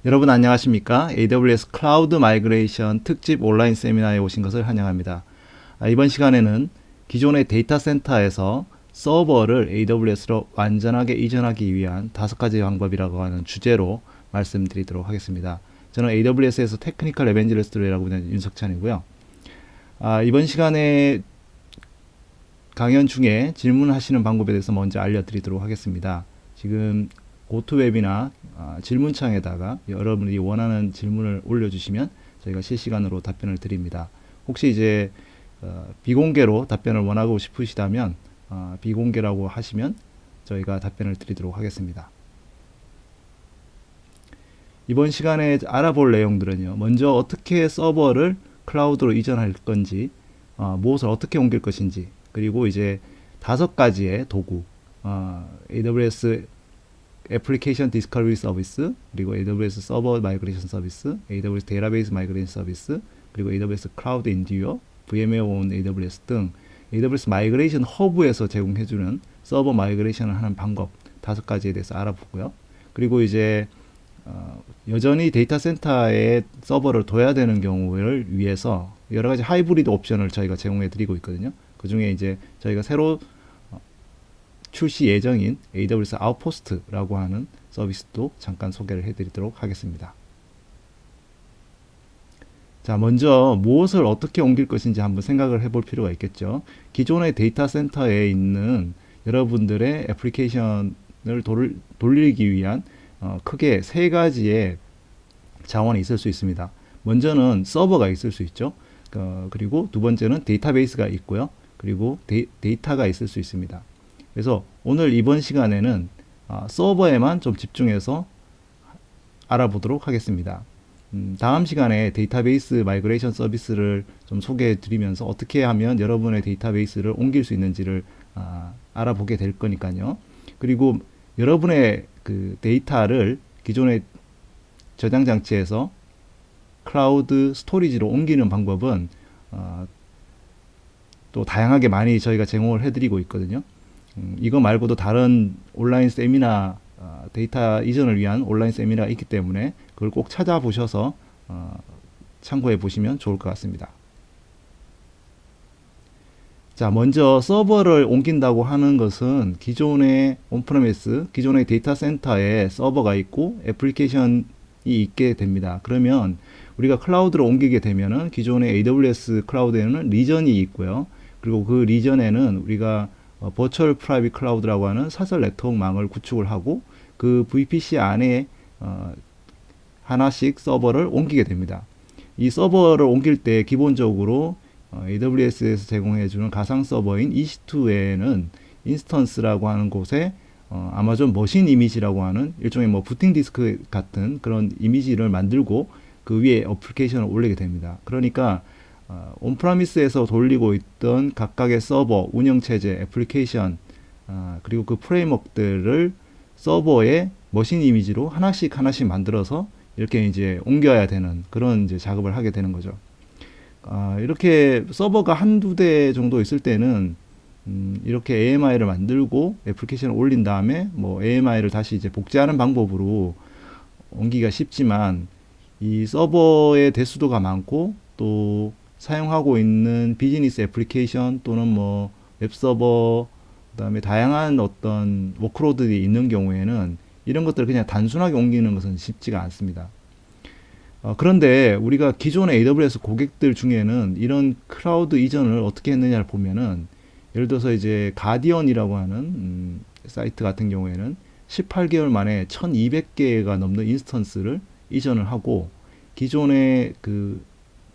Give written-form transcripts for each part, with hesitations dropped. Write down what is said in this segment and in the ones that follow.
여러분 안녕하십니까? AWS 클라우드 마이그레이션 특집 온라인 세미나에 오신 것을 환영합니다. 이번 시간에는 기존의 데이터 센터에서 서버를 AWS로 완전하게 이전하기 위한 5가지 방법이라고 하는 주제로 말씀드리도록 하겠습니다. 저는 AWS에서 테크니컬 에벤젤리스트라고 하는 윤석찬이고요. 이번 시간에 강연 중에 질문하시는 방법에 대해서 먼저 알려드리도록 하겠습니다. 지금 고토웹이나 질문창에다가 여러분이 원하는 질문을 올려주시면 저희가 실시간으로 답변을 드립니다. 혹시 이제 비공개로 답변을 원하고 싶으시다면 비공개라고 하시면 저희가 답변을 드리도록 하겠습니다. 이번 시간에 알아볼 내용들은요. 먼저 어떻게 서버를 클라우드로 이전할 건지, 무엇을 어떻게 옮길 것인지, 그리고 이제 5가지의 도구, AWS 애플리케이션 디스커버리 서비스, 그리고 AWS 서버 마이그레이션 서비스, AWS 데이터베이스 마이그레이션 서비스, 그리고 AWS 클라우드 인듀어, VMware 온 AWS 등 AWS 마이그레이션 허브에서 제공해주는 서버 마이그레이션을 하는 방법 5가지에 대해서 알아보고요. 그리고 이제 여전히 데이터 센터에 서버를 둬야 되는 경우를 위해서 여러 가지 하이브리드 옵션을 저희가 제공해 드리고 있거든요. 그 중에 이제 저희가 새로 출시 예정인 AWS 아웃포스트라고 하는 서비스도 잠깐 소개를 해드리도록 하겠습니다. 자, 먼저 무엇을 어떻게 옮길 것인지 한번 생각을 해볼 필요가 있겠죠. 기존의 데이터 센터에 있는 여러분들의 애플리케이션을 돌리기 위한 크게 3가지의 자원이 있을 수 있습니다. 먼저는 서버가 있을 수 있죠. 그리고 두 번째는 데이터베이스가 있고요. 그리고 데이터가 있을 수 있습니다. 그래서 오늘 이번 시간에는 서버에만 좀 집중해서 알아보도록 하겠습니다. 다음 시간에 데이터베이스 마이그레이션 서비스를 좀 소개해 드리면서 어떻게 하면 여러분의 데이터베이스를 옮길 수 있는지를 알아보게 될 거니까요. 그리고 여러분의 그 데이터를 기존의 저장 장치에서 클라우드 스토리지로 옮기는 방법은 또 다양하게 많이 저희가 제공을 해드리고 있거든요. 이거 말고도 다른 온라인 세미나, 데이터 이전을 위한 온라인 세미나가 있기 때문에 그걸 꼭 찾아보셔서 참고해 보시면 좋을 것 같습니다. 자, 먼저 서버를 옮긴다고 하는 것은 기존의 온프레미스, 기존의 데이터 센터에 서버가 있고 애플리케이션이 있게 됩니다. 그러면 우리가 클라우드로 옮기게 되면은 기존의 AWS 클라우드에는 리전이 있고요. 그리고 그 리전에는 우리가 버추얼 프라이빗 클라우드라고 하는 사설 네트워크망을 구축을 하고 그 VPC 안에 하나씩 서버를 옮기게 됩니다. 이 서버를 옮길 때 기본적으로 AWS에서 제공해주는 가상 서버인 EC2에는 인스턴스라고 하는 곳에 아마존 머신 이미지라고 하는 일종의 뭐 부팅 디스크 같은 그런 이미지를 만들고 그 위에 어플리케이션을 올리게 됩니다. 그러니까 온프라미스에서 돌리고 있던 각각의 서버, 운영체제, 애플리케이션, 그리고 그 프레임워크들을 서버에 머신 이미지로 하나씩 만들어서 이렇게 이제 옮겨야 되는 그런 이제 작업을 하게 되는 거죠. 이렇게 서버가 한두 대 정도 있을 때는 이렇게 AMI를 만들고 애플리케이션을 올린 다음에 뭐 AMI를 다시 이제 복제하는 방법으로 옮기기가 쉽지만 이 서버의 대수도가 많고 또 사용하고 있는 비즈니스 애플리케이션 또는 뭐 웹서버 그다음에 다양한 어떤 워크로드들이 있는 경우에는 이런 것들을 그냥 단순하게 옮기는 것은 쉽지가 않습니다. 그런데 우리가 기존의 AWS 고객들 중에는 이런 클라우드 이전을 어떻게 했느냐를 보면은 예를 들어서 이제 가디언이라고 하는 사이트 같은 경우에는 18개월 만에 1200개가 넘는 인스턴스를 이전을 하고 기존의 그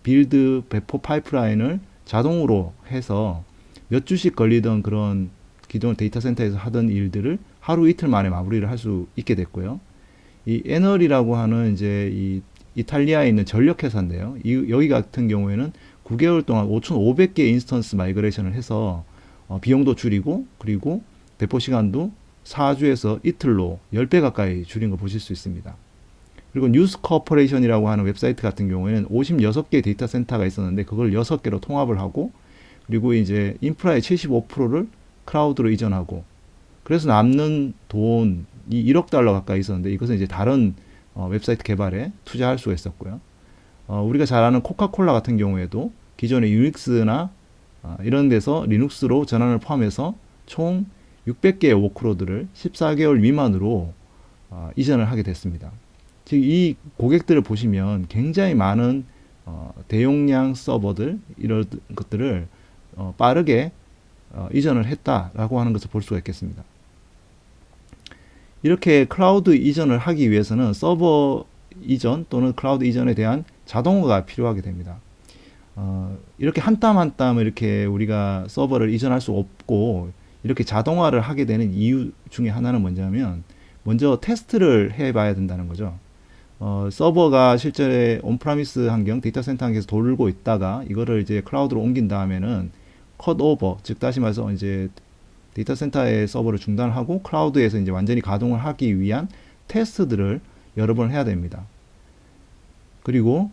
빌드 배포 파이프라인을 자동으로 해서 몇 주씩 걸리던 그런 기존 데이터 센터에서 하던 일들을 하루 이틀 만에 마무리를 할 수 있게 됐고요. 이 에널이라고 하는 이제 이 이탈리아에 있는 전력 회사인데요. 여기 같은 경우에는 9개월 동안 5,500개 인스턴스 마이그레이션을 해서 비용도 줄이고 그리고 배포 시간도 4주에서 이틀로 10배 가까이 줄인 거 보실 수 있습니다. 그리고 뉴스 코퍼레이션이라고 하는 웹사이트 같은 경우에는 56개 데이터 센터가 있었는데 그걸 6개로 통합을 하고 그리고 이제 인프라의 75%를 클라우드로 이전하고 그래서 남는 돈이 1억 달러 가까이 있었는데 이것은 이제 다른 웹사이트 개발에 투자할 수가 있었고요. 우리가 잘 아는 코카콜라 같은 경우에도 기존의 유닉스나 이런 데서 리눅스로 전환을 포함해서 총 600개의 워크로드를 14개월 미만으로 이전을 하게 됐습니다. 즉 이 고객들을 보시면 굉장히 많은 대용량 서버들 이런 것들을 빠르게 이전을 했다라고 하는 것을 볼 수가 있겠습니다. 이렇게 클라우드 이전을 하기 위해서는 서버 이전 또는 클라우드 이전에 대한 자동화가 필요하게 됩니다. 이렇게 한 땀 한 땀 이렇게 우리가 서버를 이전할 수 없고 이렇게 자동화를 하게 되는 이유 중에 하나는 뭐냐면 먼저 테스트를 해봐야 된다는 거죠. 서버가 실제 온프라미스 환경, 데이터 센터 환경에서 돌고 있다가 이거를 이제 클라우드로 옮긴 다음에는 컷오버, 즉 다시 말해서 이제 데이터 센터의 서버를 중단하고 클라우드에서 이제 완전히 가동을 하기 위한 테스트들을 여러 번 해야 됩니다. 그리고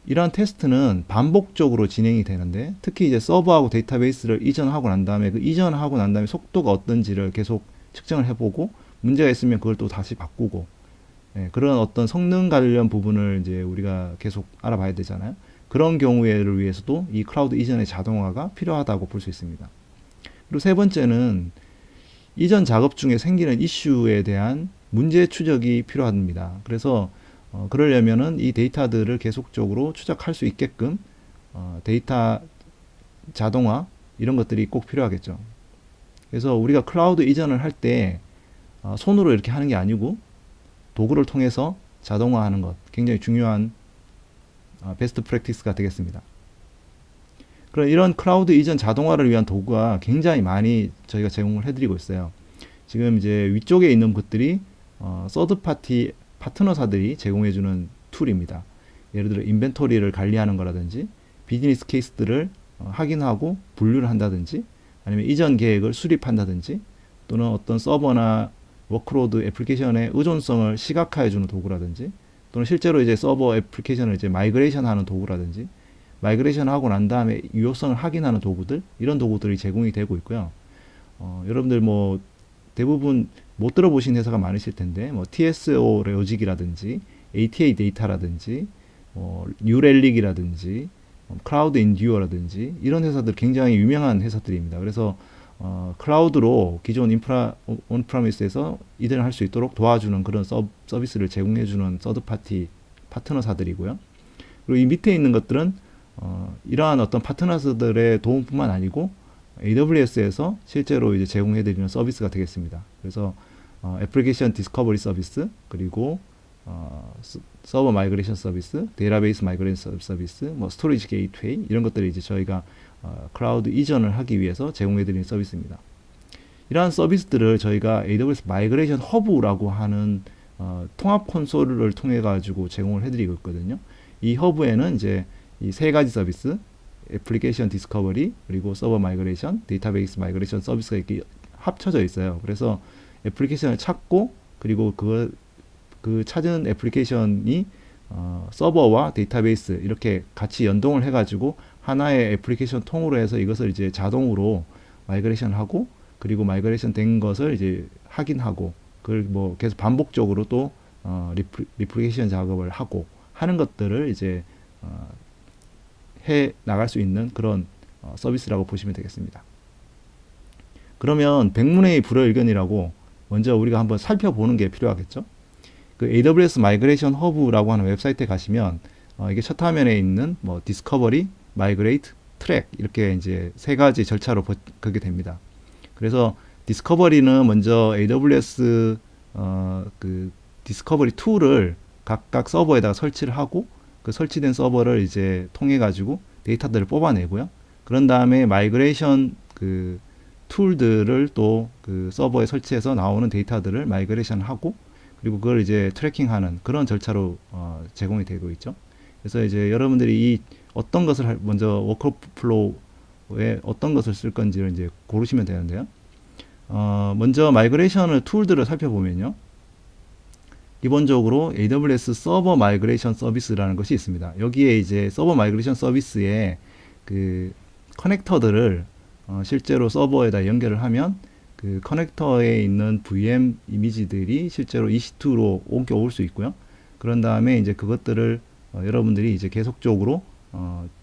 이러한 테스트는 반복적으로 진행이 되는데 특히 이제 서버하고 데이터베이스를 이전하고 난 다음에 그 이전하고 난 다음에 속도가 어떤지를 계속 측정을 해보고 문제가 있으면 그걸 또 다시 바꾸고 그런 어떤 성능 관련 부분을 이제 우리가 계속 알아봐야 되잖아요. 그런 경우를 위해서도 이 클라우드 이전의 자동화가 필요하다고 볼 수 있습니다. 그리고 세 번째는 이전 작업 중에 생기는 이슈에 대한 문제 추적이 필요합니다. 그래서 그러려면은 이 데이터들을 계속적으로 추적할 수 있게끔 데이터 자동화 이런 것들이 꼭 필요하겠죠. 그래서 우리가 클라우드 이전을 할 때 손으로 이렇게 하는 게 아니고 도구를 통해서 자동화하는 것 굉장히 중요한 베스트 프랙티스가 되겠습니다. 그럼 이런 클라우드 이전 자동화를 위한 도구가 굉장히 많이 저희가 제공을 해드리고 있어요. 지금 이제 위쪽에 있는 것들이 서드 파티 파트너사들이 제공해주는 툴입니다. 예를 들어 인벤토리를 관리하는 거라든지 비즈니스 케이스들을 확인하고 분류를 한다든지 아니면 이전 계획을 수립한다든지 또는 어떤 서버나 워크로드 애플리케이션의 의존성을 시각화해주는 도구라든지 또는 실제로 이제 서버 애플리케이션을 이제 마이그레이션 하는 도구라든지 마이그레이션 하고 난 다음에 유효성을 확인하는 도구들 이런 도구들이 제공이 되고 있고요. 여러분들 뭐 대부분 못 들어보신 회사가 많으실 텐데 뭐 TSO 로직이라든지 ATA 데이터라든지 뉴렐릭이라든지 클라우드 인듀어라든지 이런 회사들 굉장히 유명한 회사들입니다. 그래서 클라우드로 기존 인프라 온프라미스에서 이전을 할 수 있도록 도와주는 그런 서비스를 제공해주는 서드파티 파트너사들이고요. 그리고 이 밑에 있는 것들은 이러한 어떤 파트너들의 도움뿐만 아니고 AWS에서 실제로 이제 제공해드리는 서비스가 되겠습니다. 그래서 애플리케이션 디스커버리 서비스 그리고 서버 마이그레이션 서비스, 데이터베이스 마이그레이션 서비스, 뭐 스토리지 게이트웨이 이런 것들이 이제 저희가 클라우드 이전을 하기 위해서 제공해드리는 서비스입니다. 이러한 서비스들을 저희가 AWS 마이그레이션 허브라고 하는 통합 콘솔을 통해 가지고 제공을 해드리고 있거든요. 이 허브에는 이제 이 세 가지 서비스, 애플리케이션 디스커버리 그리고 서버 마이그레이션, 데이터베이스 마이그레이션 서비스가 이렇게 합쳐져 있어요. 그래서 애플리케이션을 찾고 그리고 그 찾은 애플리케이션이 서버와 데이터베이스 이렇게 같이 연동을 해가지고 하나의 애플리케이션 통으로 해서 이것을 이제 자동으로 마이그레이션 하고 그리고 마이그레이션 된 것을 이제 확인하고 그걸 뭐 계속 반복적으로 또 리플리케이션 작업을 하고 하는 것들을 이제 해 나갈 수 있는 그런 서비스라고 보시면 되겠습니다. 그러면 백문의 불여일견이라고 먼저 우리가 한번 살펴보는 게 필요하겠죠. 그 AWS 마이그레이션 허브라고 하는 웹사이트에 가시면 이게 첫 화면에 있는 뭐 디스커버리, 마이그레이트, 트랙 이렇게 이제 세 가지 절차로 보게 됩니다. 그래서 디스커버리는 먼저 AWS 그 디스커버리 툴을 각각 서버에다가 설치를 하고 그 설치된 서버를 이제 통해 가지고 데이터들을 뽑아내고요. 그런 다음에 마이그레이션 그 툴들을 또 그 서버에 설치해서 나오는 데이터들을 마이그레이션 하고 그리고 그걸 이제 트래킹하는 그런 절차로 제공이 되고 있죠. 그래서 이제 여러분들이 이 어떤 것을 먼저 워크플로우에 어떤 것을 쓸 건지를 이제 고르시면 되는데요. 먼저 마이그레이션을 툴들을 살펴보면요. 기본적으로 AWS 서버 마이그레이션 서비스라는 것이 있습니다. 여기에 이제 서버 마이그레이션 서비스에 그 커넥터들을 실제로 서버에다 연결을 하면 그 커넥터에 있는 VM 이미지들이 실제로 EC2로 옮겨올 수 있고요. 그런 다음에 이제 그것들을 여러분들이 이제 계속적으로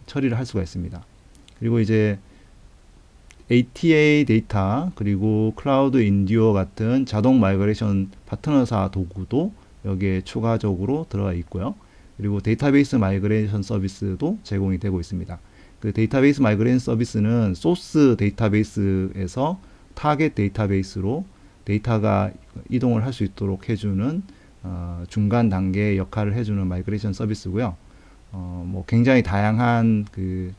처리를 할 수가 있습니다. 그리고 이제 ATA 데이터 그리고 클라우드 인듀어 같은 자동 마이그레이션 파트너사 도구도 여기에 추가적으로 들어가 있고요. 그리고 데이터베이스 마이그레이션 서비스도 제공이 되고 있습니다. 그 데이터베이스 마이그레이션 서비스는 소스 데이터베이스에서 타겟 데이터베이스로 데이터가 이동을 할 수 있도록 해주는 중간 단계 역할을 해주는 마이그레이션 서비스고요. 뭐 굉장히 다양한 그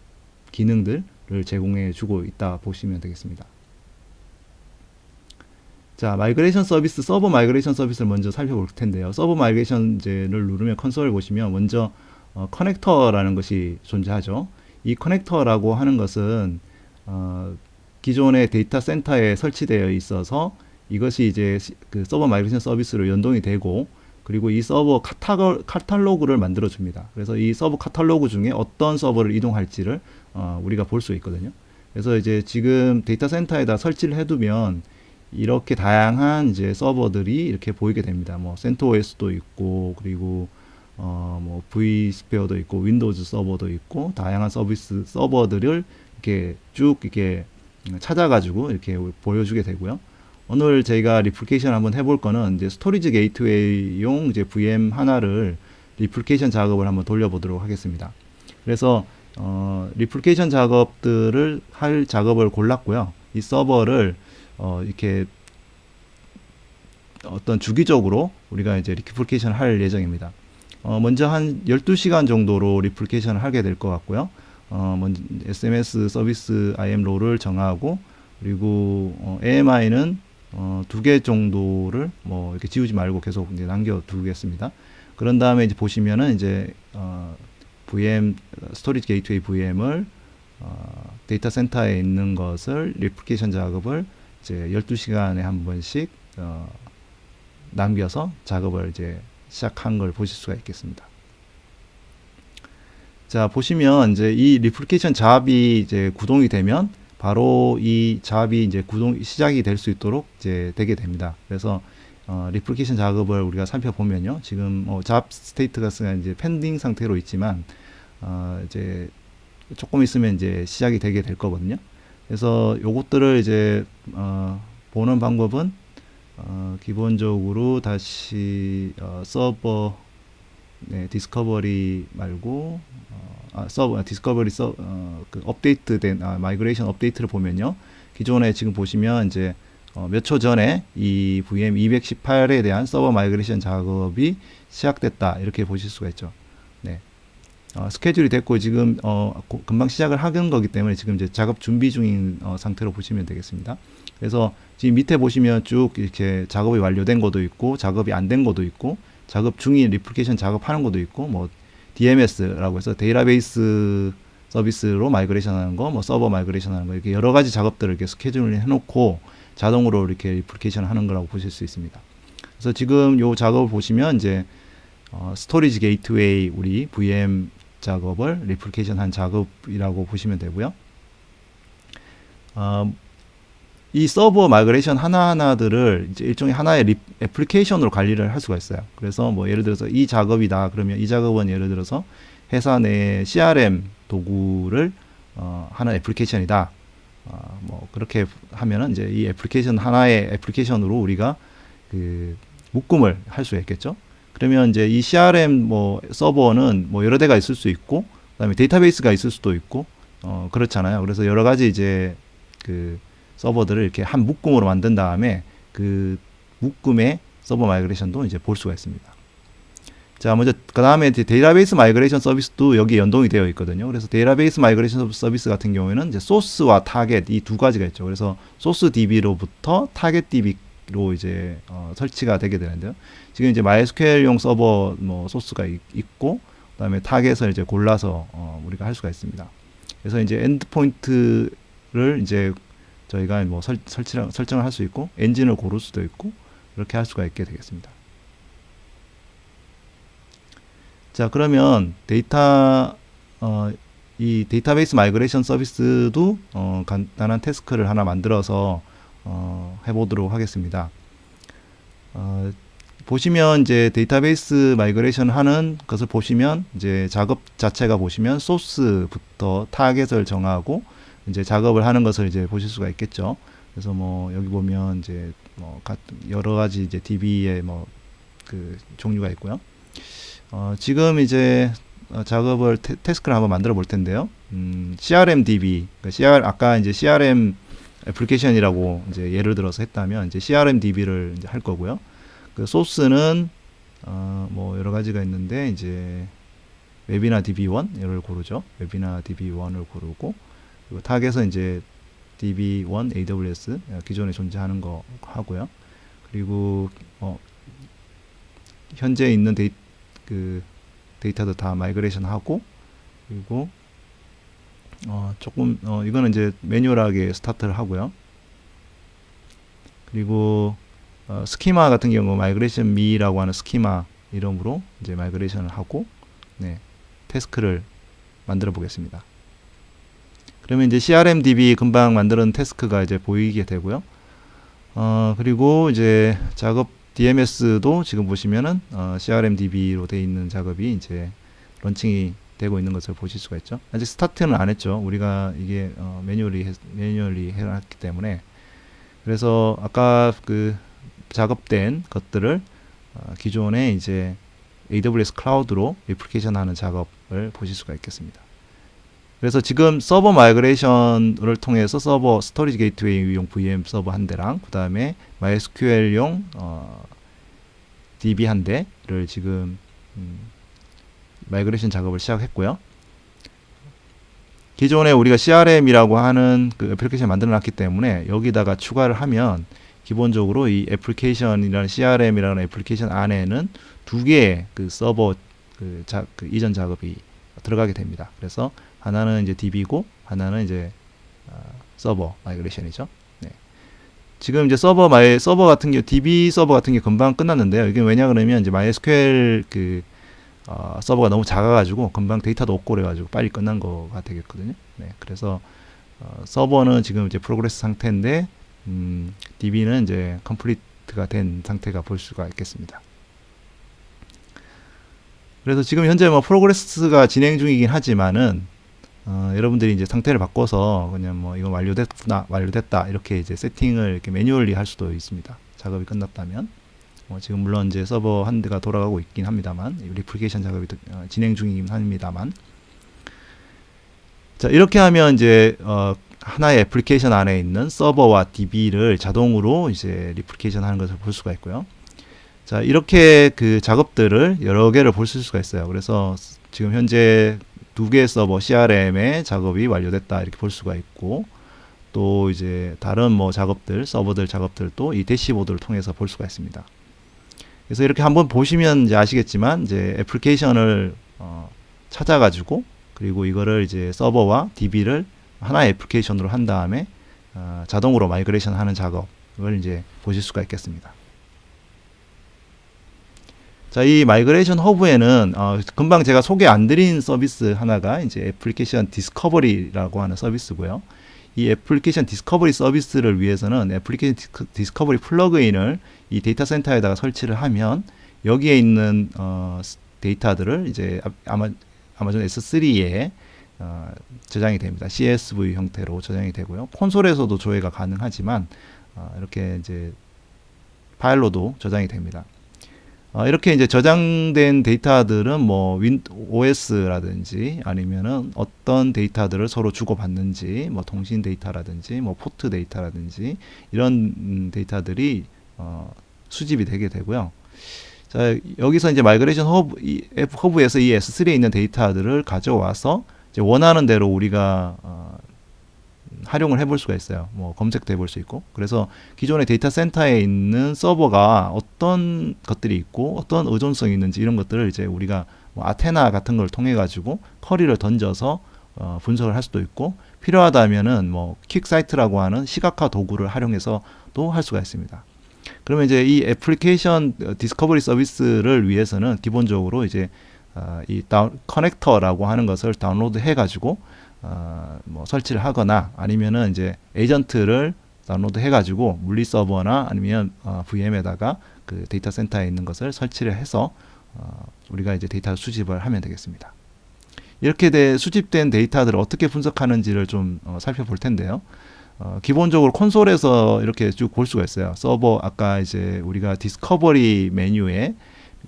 기능들을 제공해 주고 있다 보시면 되겠습니다. 자, 마이그레이션 서비스, 서버 마이그레이션 서비스를 먼저 살펴볼 텐데요. 서버 마이그레이션을 누르면 콘솔을 보시면 먼저 커넥터라는 것이 존재하죠. 이 커넥터라고 하는 것은 기존의 데이터 센터에 설치되어 있어서 이것이 이제 그 서버 마이그레이션 서비스로 연동이 되고, 그리고 이 서버 카탈로그를 만들어 줍니다. 그래서 이 서버 카탈로그 중에 어떤 서버를 이동할지를 우리가 볼 수 있거든요. 그래서 이제 지금 데이터 센터에다 설치를 해두면 이렇게 다양한 이제 서버들이 이렇게 보이게 됩니다. 뭐 CentOS도 있고, 그리고 뭐 vSphere도 있고, 윈도우즈 서버도 있고, 다양한 서비스 서버들을 이렇게 쭉 이렇게 찾아가지고 이렇게 보여주게 되고요. 오늘 저희가 리플리케이션 한번 해볼 거는 이제 스토리지 게이트웨이용 이제 VM 하나를 리플리케이션 작업을 한번 돌려보도록 하겠습니다. 그래서 리플리케이션 작업들을 할 작업을 골랐고요. 이 서버를 이렇게 어떤 주기적으로 우리가 이제 리플리케이션 할 예정입니다. 먼저 한 12시간 정도로 리플리케이션을 하게 될 것 같고요. 먼저 SMS 서비스 IAM 롤을 정하고, 그리고 AMI는 2개 정도를 뭐 이렇게 지우지 말고 계속 이제 남겨 두겠습니다. 그런 다음에 이제 보시면은 이제 VM 스토리지 게이트웨이 VM을 데이터 센터에 있는 것을 리플리케이션 작업을 이제 12시간에 한 번씩 남겨서 작업을 이제 시작한 걸 보실 수가 있겠습니다. 자, 보시면 이제 이 리플리케이션 잡이 이제 구동이 되면 바로 이 잡이 이제 시작이 될 수 있도록 이제 되게 됩니다. 그래서 리플리케이션 작업을 우리가 살펴보면요, 지금 잡 스테이트가 이제 펜딩 상태로 있지만 이제 조금 있으면 이제 시작이 되게 될 거거든요. 그래서 요것들을 이제 보는 방법은 기본적으로 다시 서버 디스커버리 말고 서버 디스커버리 그 업데이트된 마이그레이션 업데이트를 보면요, 기존에 지금 보시면 이제 몇 초 전에 이 VM 218에 대한 서버 마이그레이션 작업이 시작됐다, 이렇게 보실 수가 있죠. 네. 스케줄이 됐고 지금 금방 시작을 하는 거기 때문에 지금 이제 작업 준비 중인 상태로 보시면 되겠습니다. 그래서 지금 밑에 보시면 쭉 이렇게 작업이 완료된 것도 있고, 작업이 안 된 것도 있고, 작업 중인 리플리케이션 작업하는 것도 있고, 뭐 DMS라고 해서 데이터베이스 서비스로 마이그레이션 하는 거, 뭐 서버 마이그레이션 하는 거, 이렇게 여러 가지 작업들을 이렇게 스케줄을 해놓고 자동으로 이렇게 리플리케이션 하는 거라고 보실 수 있습니다. 그래서 지금 요 작업을 보시면 이제 스토리지 게이트웨이 우리 VM 작업을 리플리케이션 한 작업이라고 보시면 되고요. 이 서버 마이그레이션 하나하나들을 이제 일종의 하나의 애플리케이션으로 관리를 할 수가 있어요. 그래서 뭐 예를 들어서 이 작업이다 그러면 이 작업은 예를 들어서 회사 내 CRM 도구를 하는 애플리케이션이다. 뭐 그렇게 하면은 이제 이 애플리케이션 하나의 애플리케이션으로 우리가 그 묶음을 할 수 있겠죠. 그러면 이제 이 CRM 뭐 서버는 뭐 여러 대가 있을 수 있고, 그다음에 데이터베이스가 있을 수도 있고, 그렇잖아요. 그래서 여러 가지 이제 그 서버들을 이렇게 한 묶음으로 만든 다음에 그 묶음의 서버 마이그레이션도 이제 볼 수가 있습니다. 자, 먼저 그 다음에 데이터베이스 마이그레이션 서비스도 여기 연동이 되어 있거든요. 그래서 데이터베이스 마이그레이션 서비스 같은 경우에는 이제 소스와 타겟 이 두 가지가 있죠. 그래서 소스 DB로부터 타겟 DB로 이제 설치가 되게 되는데요. 지금 이제 MySQL용 서버 뭐 소스가 있고, 그다음에 타겟을 이제 골라서 우리가 할 수가 있습니다. 그래서 이제 엔드포인트를 이제 저희가 뭐 설정을 할 수 있고, 엔진을 고를 수도 있고, 그렇게 할 수가 있게 되겠습니다. 자, 그러면 이 데이터베이스 마이그레이션 서비스도 간단한 태스크를 하나 만들어서 해보도록 하겠습니다. 보시면 이제 데이터베이스 마이그레이션 하는 것을 보시면 이제 작업 자체가 보시면 소스부터 타겟을 정하고 이제 작업을 하는 것을 이제 보실 수가 있겠죠. 그래서 뭐 여기 보면 이제 뭐 여러 가지 이제 DB의 뭐 그 종류가 있고요. 지금 이제 작업을 태스크를 한번 만들어 볼 텐데요. CRM DB, 그러니까 아까 이제 CRM 애플리케이션이라고 이제 예를 들어서 했다면 이제 CRM DB를 이제 할 거고요. 그 소스는 뭐 여러 가지가 있는데 이제 웹이나 DB1을 고르죠. 웹이나 DB1을 고르고 그리고 타겟은 이제 DB1 AWS 기존에 존재하는 거 하고요. 그리고 현재 있는 데이터도 다 마이그레이션 하고 그리고 조금 이거는 이제 매뉴얼하게 스타트를 하고요. 그리고 스키마 같은 경우 마이그레이션 미라고 하는 스키마 이름으로 이제 마이그레이션을 하고 네, 태스크를 만들어 보겠습니다. 그러면 이제 CRM DB 금방 만드는 태스크가 이제 보이게 되고요. 그리고 이제 작업 DMS도 지금 보시면은 CRM DB로 되어 있는 작업이 이제 런칭이 되고 있는 것을 보실 수가 있죠. 아직 스타트는 안 했죠. 우리가 이게 매뉴얼리 해놨기 때문에. 그래서 아까 그 작업된 것들을 기존에 이제 AWS 클라우드로 리플리케이션 하는 작업을 보실 수가 있겠습니다. 그래서 지금 서버 마이그레이션을 통해서 서버 스토리지 게이트웨이용 VM 서버 한 대랑 그 다음에 MySQL용 DB 한 대를 지금 마이그레이션 작업을 시작했고요. 기존에 우리가 CRM이라고 하는 그 애플리케이션 만들어 놨기 때문에 여기다가 추가를 하면 기본적으로 이 애플리케이션이라는 CRM이라는 애플리케이션 안에는 두 개의 그 서버 그 이전 작업이 들어가게 됩니다. 그래서 하나는 이제 DB고 하나는 이제 서버 마이그레이션이죠. 네. 지금 이제 서버 같은 경우 DB 서버 같은 게 금방 끝났는데요. 이게 왜냐 그러면 이제 MySQL 서버가 너무 작아가지고 금방 데이터도 없고 그래가지고 빨리 끝난 거가 되겠거든요. 네. 그래서 서버는 지금 이제 프로그레스 상태인데 DB는 이제 컴플리트가 된 상태가 볼 수가 있겠습니다. 그래서 지금 현재 뭐 프로그레스가 진행 중이긴 하지만은 여러분들이 이제 상태를 바꿔서 그냥 뭐 이거 완료됐다 이렇게 이제 세팅을 이렇게 매뉴얼리 할 수도 있습니다. 작업이 끝났다면 지금 물론 이제 서버 한 대가 돌아가고 있긴 합니다만 리플리케이션 작업이 진행 중이긴 합니다만 자 이렇게 하면 이제 하나의 애플리케이션 안에 있는 서버와 DB를 자동으로 이제 리플리케이션 하는 것을 볼 수가 있고요. 자 이렇게 그 작업들을 여러 개를 볼 수가 있어요. 그래서 지금 현재 두 개의 서버 CRM의 작업이 완료됐다 이렇게 볼 수가 있고 또 이제 다른 뭐 서버들 작업들도 이 대시보드를 통해서 볼 수가 있습니다. 그래서 이렇게 한번 보시면 이제 아시겠지만 이제 애플리케이션을 찾아가지고 그리고 이거를 이제 서버와 DB를 하나의 애플리케이션으로 한 다음에 자동으로 마이그레이션 하는 작업을 이제 보실 수가 있겠습니다. 자, 이 마이그레이션 허브에는 금방 제가 소개 안 드린 서비스 하나가 이제 애플리케이션 디스커버리라고 하는 서비스고요. 이 애플리케이션 디스커버리 서비스를 위해서는 애플리케이션 디스커버리 플러그인을 이 데이터 센터에다가 설치를 하면 여기에 있는 데이터들을 이제 아마존 S3에 저장이 됩니다. CSV 형태로 저장이 되고요. 콘솔에서도 조회가 가능하지만 이렇게 이제 파일로도 저장이 됩니다. 이렇게 이제 저장된 데이터들은 뭐 OS라든지 아니면은 어떤 데이터들을 서로 주고받는지 뭐 통신 데이터라든지 뭐 포트 데이터라든지 이런 데이터들이 수집이 되게 되고요. 자, 여기서 이제 마이그레이션 허브에서 이 S3에 있는 데이터들을 가져와서 이제 원하는 대로 우리가 활용을 해볼 수가 있어요. 뭐 검색도 해볼 수 있고. 그래서 기존의 데이터 센터에 있는 서버가 어떤 것들이 있고 어떤 의존성이 있는지 이런 것들을 이제 우리가 뭐 아테나 같은 걸 통해 가지고 쿼리를 던져서 분석을 할 수도 있고 필요하다면은 뭐 퀵사이트라고 하는 시각화 도구를 활용해서도 할 수가 있습니다. 그러면 이제 이 애플리케이션 디스커버리 서비스를 위해서는 기본적으로 이제 이 커넥터라고 하는 것을 다운로드 해 가지고 뭐 설치를 하거나 아니면은 이제 에이전트를 다운로드 해가지고 물리 서버나 아니면 VM에다가 그 데이터 센터에 있는 것을 설치를 해서 우리가 이제 데이터 수집을 하면 되겠습니다. 이렇게 수집된 데이터들을 어떻게 분석하는지를 좀 살펴볼 텐데요. 기본적으로 콘솔에서 이렇게 쭉 볼 수가 있어요. 서버, 아까 이제 우리가 디스커버리 메뉴에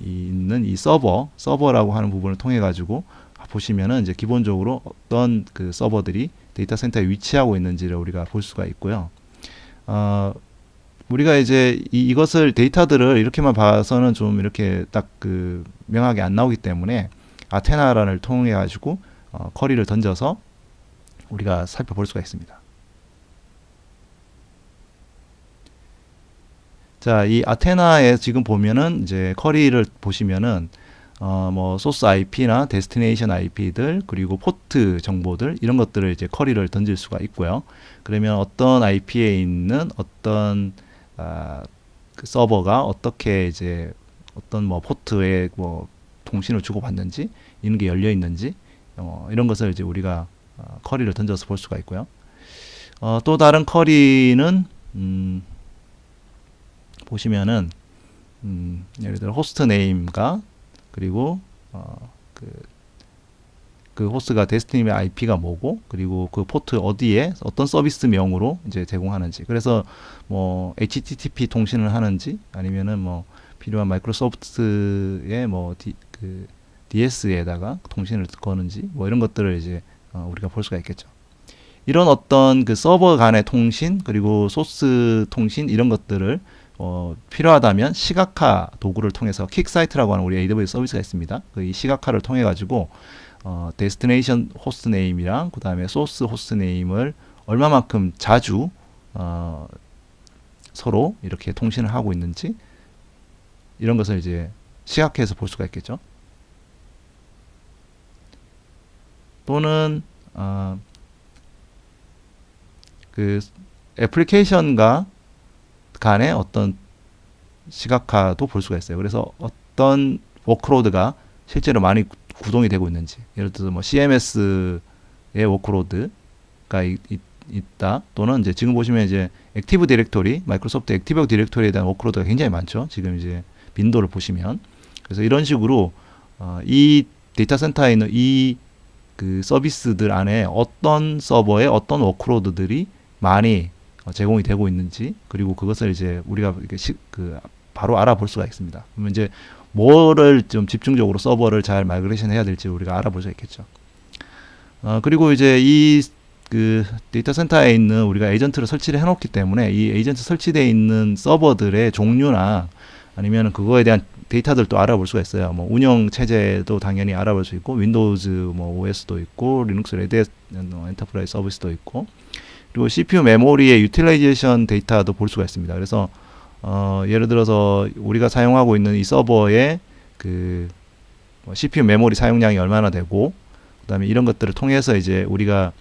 있는 이 서버라고 하는 부분을 통해 가지고 보시면은 이제 기본적으로 어떤 그 서버들이 데이터 센터에 위치하고 있는지를 우리가 볼 수가 있고요. 우리가 이제 이것을 데이터들을 이렇게만 봐서는 좀 이렇게 딱 그 명확하게 안 나오기 때문에 아테나를 통해 가지고 쿼리를 던져서 우리가 살펴볼 수가 있습니다. 자, 이 아테나에 지금 보면은 이제 쿼리를 보시면은 뭐 소스 IP나 데스티네이션 IP들 그리고 포트 정보들 이런 것들을 이제 쿼리를 던질 수가 있고요. 그러면 어떤 IP에 있는 어떤 그 서버가 어떻게 이제 어떤 뭐 포트에 뭐 통신을 주고받는지 이런 게 열려 있는지 이런 것을 이제 우리가 쿼리를 던져서 볼 수가 있고요. 또 다른 쿼리는 보시면은 예를 들어 호스트 네임과 그리고 그 호스트가 데스티니 IP가 뭐고 그리고 그 포트 어디에 어떤 서비스명으로 이제 제공하는지 그래서 뭐 HTTP 통신을 하는지 아니면은 뭐 필요한 마이크로소프트의 뭐 DS에다가 통신을 거는지 뭐 이런 것들을 이제 우리가 볼 수가 있겠죠. 이런 어떤 그 서버 간의 통신 그리고 소스 통신 이런 것들을 필요하다면 시각화 도구를 통해서 킥사이트라고 하는 우리 AWS 서비스가 있습니다. 이 시각화를 통해 가지고 데스티네이션 호스트 네임이랑 그 다음에 소스 호스트 네임을 얼마만큼 자주 서로 이렇게 통신을 하고 있는지 이런 것을 이제 시각화해서 볼 수가 있겠죠. 또는 그 애플리케이션과 간의 어떤 시각화도 볼 수가 있어요. 그래서 어떤 워크로드가 실제로 많이 구동이 되고 있는지 예를 들어서 뭐 CMS의 워크로드가 있다 또는 이제 지금 보시면 이제 액티브 디렉토리 마이크로소프트 액티브 디렉토리에 대한 워크로드가 굉장히 많죠. 지금 이제 빈도를 보시면 그래서 이런 식으로 이 데이터 센터에 있는 이 그 서비스들 안에 어떤 서버에 어떤 워크로드들이 많이 제공이 되고 있는지 그리고 그것을 이제 우리가 바로 알아볼 수가 있습니다. 그러면 이제 뭐를 좀 집중적으로 서버를 잘 마이그레이션 해야 될지 우리가 알아볼 수 있겠죠. 그리고 이제 이 그 데이터 센터에 있는 우리가 에이전트를 설치를 해놓기 때문에 이 에이전트 설치되어 있는 서버들의 종류나 아니면 그거에 대한 데이터들도 알아볼 수가 있어요. 뭐 운영 체제도 당연히 알아볼 수 있고 윈도우즈 뭐 OS도 있고 리눅스 레드햇 엔터프라이즈 서비스도 있고 그리고 CPU 메모리의 유틸라이제이션 데이터도 볼 수가 있습니다. 그래서 예를 들어서 우리가 사용하고 있는 이 서버의 그 CPU 메모리 사용량이 얼마나 되고 그다음에 이런 것들을 통해서 이제 우리가